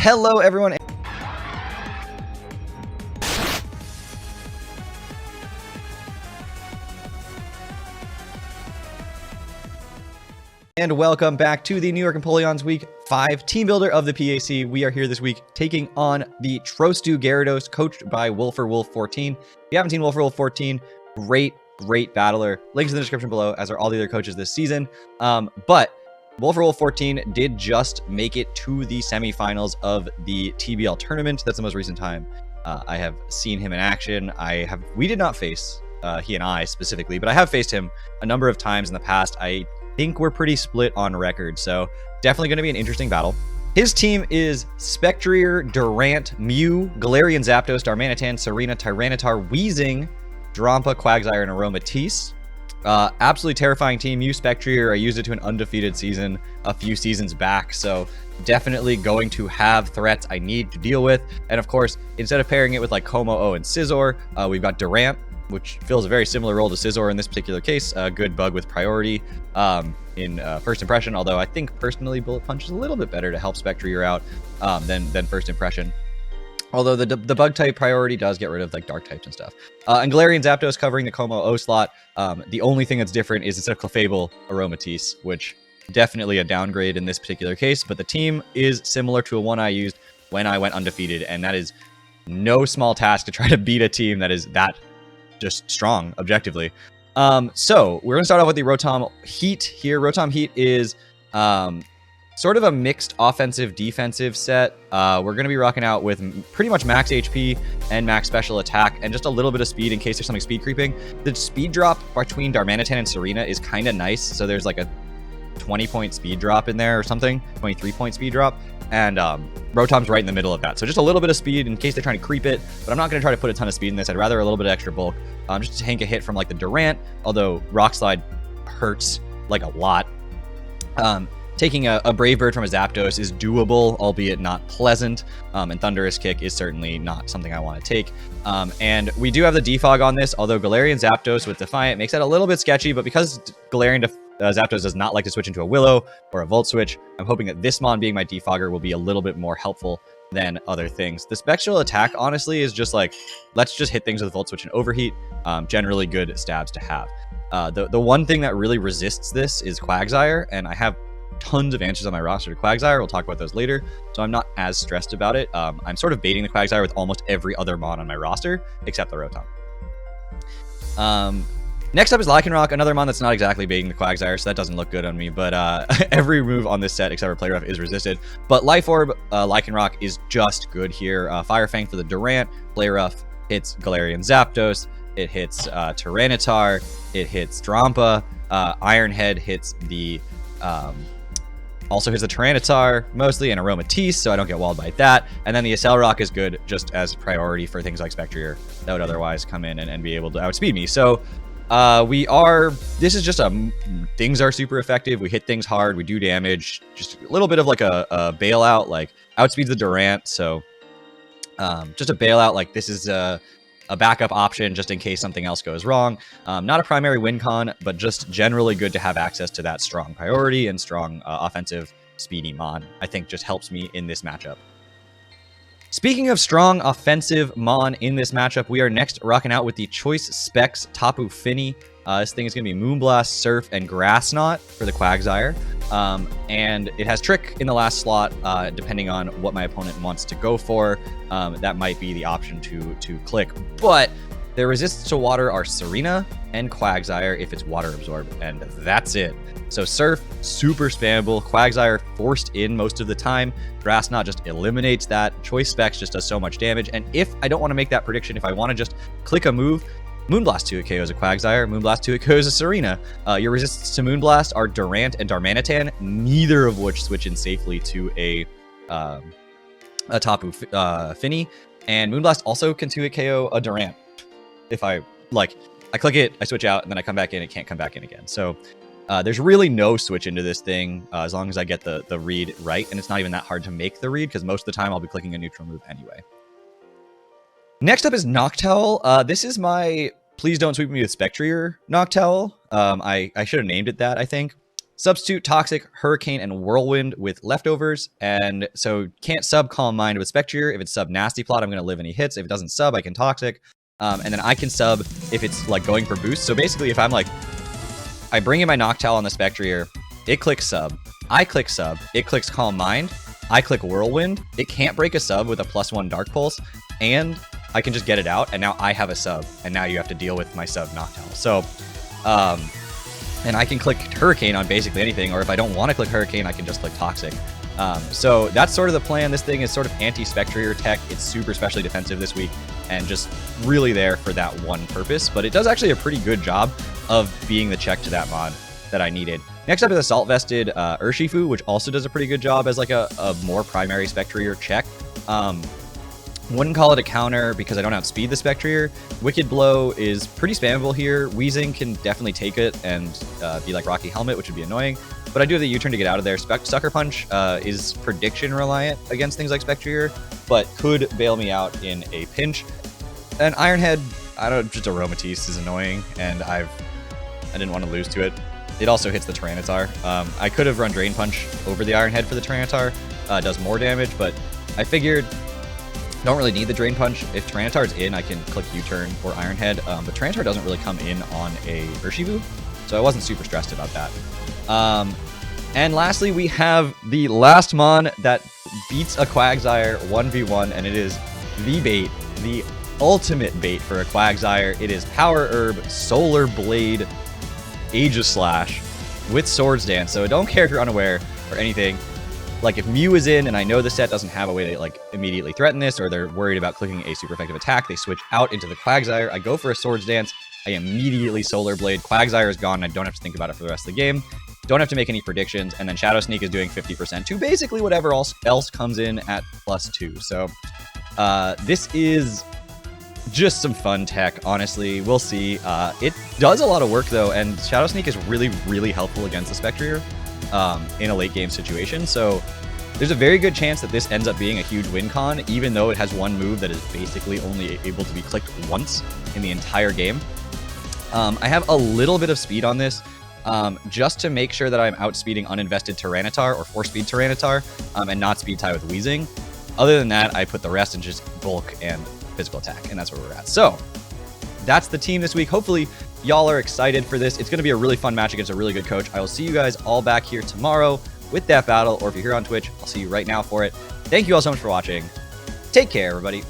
Hello, everyone. And welcome back to the New York Empoleon's Week 5 Team Builder of the PAC. We are here this week taking on the Trostu Garados, coached by WolferWolf14. If you haven't seen WolferWolf14, great battler. Links in the description below, as are all the other coaches this season. But WolferWolf14 did just make it to the semifinals of the TBL tournament. That's the most recent time I have seen him in action. We did not face he and I specifically, but I have faced him a number of times in the past. I think we're pretty split on record, so definitely going to be an interesting battle. His team is Spectrier, Durant, Mew, Galarian Zapdos, Darmanitan, Serena, Tyranitar, Weezing, Drampa, Quagsire, and Aromatisse. Absolutely terrifying team. Mew Spectrier, I used it to an undefeated season a few seasons back, so definitely going to have threats I need to deal with. And of course, instead of pairing it with like Como-O and Scizor, we've got Durant, which fills a very similar role to Scizor in this particular case. A good bug with priority in first impression, although I think personally Bullet Punch is a little bit better to help Spectrier out than first impression. Although the bug type priority does get rid of like dark types and stuff. And Galarian Zapdos covering the Como-O slot. The only thing that's different is instead of Clefable, Aromatisse, which definitely a downgrade in this particular case. But the team is similar to a one I used when I went undefeated, and that is no small task to try to beat a team that is that just strong objectively. So we're gonna start off with the Rotom Heat here. Rotom Heat is sort of a mixed offensive defensive set. We're gonna be rocking out with pretty much max HP and max special attack and just a little bit of speed in case there's something speed creeping. The speed drop between Darmanitan and Serena is kind of nice, so there's like a 20-point speed drop in there or something, 23-point speed drop, and Rotom's right in the middle of that. So just a little bit of speed in case they're trying to creep it, but I'm not going to try to put a ton of speed in this. I'd rather a little bit of extra bulk, just to tank a hit from like the Durant, although Rock Slide hurts like a lot. Taking a Brave Bird from a Zapdos is doable, albeit not pleasant, and Thunderous Kick is certainly not something I want to take. And we do have the Defog on this, although Galarian Zapdos with Defiant makes that a little bit sketchy, but because Galarian Zapdos does not like to switch into a Willow or a Volt Switch, I'm hoping that this Mon being my Defogger will be a little bit more helpful than other things. The Spectral Attack, honestly, is just like, let's just hit things with Volt Switch and Overheat. Generally good stabs to have. The one thing that really resists this is Quagsire, and I have tons of answers on my roster to Quagsire. We'll talk about those later, so I'm not as stressed about it. I'm sort of baiting the Quagsire with almost every other Mon on my roster, except the Rotom. Next up is Lycanroc, another Mon that's not exactly baiting the Quagsire, so that doesn't look good on me, but every move on this set except for Play Rough is resisted. But Life Orb, Lycanroc is just good here. Fire Fang for the Durant, Play Rough hits Galarian Zapdos, it hits Tyranitar, it hits Drampa, Iron Head hits the... also hits the Tyranitar mostly, and Aromatisse, so I don't get walled by that. And then the Accelgors is good just as priority for things like Spectrier that would otherwise come in and be able to outspeed me. So this is just things are super effective. We hit things hard, we do damage, just a little bit of like a bailout, like outspeeds the Durant. So just a bailout, like this is a backup option just in case something else goes wrong. Not a primary win con, but just generally good to have access to that strong priority and strong offensive speedy Mon. I think just helps me in this matchup. Speaking of strong offensive Mon in this matchup, we are next rocking out with the Choice Specs Tapu Fini. This thing is going to be Moonblast, Surf, and Grass Knot for the Quagsire. And it has Trick in the last slot, depending on what my opponent wants to go for. That might be the option to click. But their resists to water are Serena and Quagsire if it's water absorbed, and that's it. So Surf, super spammable. Quagsire forced in most of the time. Grass Knot just eliminates that. Choice Specs just does so much damage. And if I don't want to make that prediction, if I want to just click a move, Moonblast 2 KOs a Quagsire, Moonblast 2 KOs a Serena. Your resists to Moonblast are Durant and Darmanitan, neither of which switch in safely to a Tapu Fini. And Moonblast also can 2 KO a Durant. If I click it, I switch out, and then I come back in, it can't come back in again. So there's really no switch into this thing as long as I get the read right, and it's not even that hard to make the read because most of the time I'll be clicking a neutral move anyway. Next up is Noctowl. This is my Please Don't Sweep Me with Spectrier Noctowl. I should have named it that, I think. Substitute Toxic, Hurricane, and Whirlwind with leftovers. And so can't sub Calm Mind with Spectrier. If it's sub Nasty Plot, I'm going to live any hits. If it doesn't sub, I can Toxic. And then I can sub if it's like going for boost. So basically, if I'm like, I bring in my Noctowl on the Spectrier, it clicks sub. I click sub. It clicks Calm Mind. I click Whirlwind. It can't break a sub with a +1 Dark Pulse. And I can just get it out. And now I have a sub. And now you have to deal with my sub Noctowl. So, and I can click Hurricane on basically anything, or if I don't want to click Hurricane, I can just click Toxic. So that's sort of the plan. This thing is sort of anti-Spectrier tech. It's super specially defensive this week, and just really there for that one purpose. But it does actually a pretty good job of being the check to that mod that I needed. Next up is Assault Vested Urshifu, which also does a pretty good job as like a more primary Spectrier check. Wouldn't call it a counter because I don't outspeed the Spectrier. Wicked Blow is pretty spammable here. Wheezing can definitely take it and be like Rocky Helmet, which would be annoying. But I do have the U-turn to get out of there. Sucker Punch is prediction reliant against things like Spectrier, but could bail me out in a pinch. And Iron Head, I don't know, just Aromatisse is annoying, and I didn't want to lose to it. It also hits the Tyranitar. I could have run Drain Punch over the Iron Head for the Tyranitar. Does more damage, but I figured don't really need the Drain Punch. If Tyranitar is in, I can click U-turn or Iron Head, but Tyranitar doesn't really come in on a Urshifu, so I wasn't super stressed about that. And lastly, we have the last mon that beats a Quagsire 1v1, and it is the bait, the ultimate bait for a Quagsire. It is Power Herb, Solar Blade, Aegislash with Swords Dance, so don't care if you're unaware or anything. Like, if Mew is in and I know the set doesn't have a way to like immediately threaten this, or they're worried about clicking a super effective attack, they switch out into the Quagsire. I go for a Swords Dance. I immediately Solar Blade. Quagsire is gone. I don't have to think about it for the rest of the game. Don't have to make any predictions. And then Shadow Sneak is doing 50% to basically whatever else comes in at +2. So this is just some fun tech, honestly. We'll see. It does a lot of work, though, and Shadow Sneak is really, really helpful against the Spectrier in a late game situation. So there's a very good chance that this ends up being a huge win con, even though it has one move that is basically only able to be clicked once in the entire game. I have a little bit of speed on this, just to make sure that I'm outspeeding uninvested Tyranitar or 4-speed Tyranitar, and not speed tie with Wheezing. Other than that, I put the rest in just bulk and physical attack, and that's where we're at. So that's the team this week. Hopefully y'all are excited for this. It's going to be a really fun match against a really good coach. I will see you guys all back here tomorrow with that battle, or if you're here on Twitch, I'll see you right now for it. Thank you all so much for watching. Take care, everybody.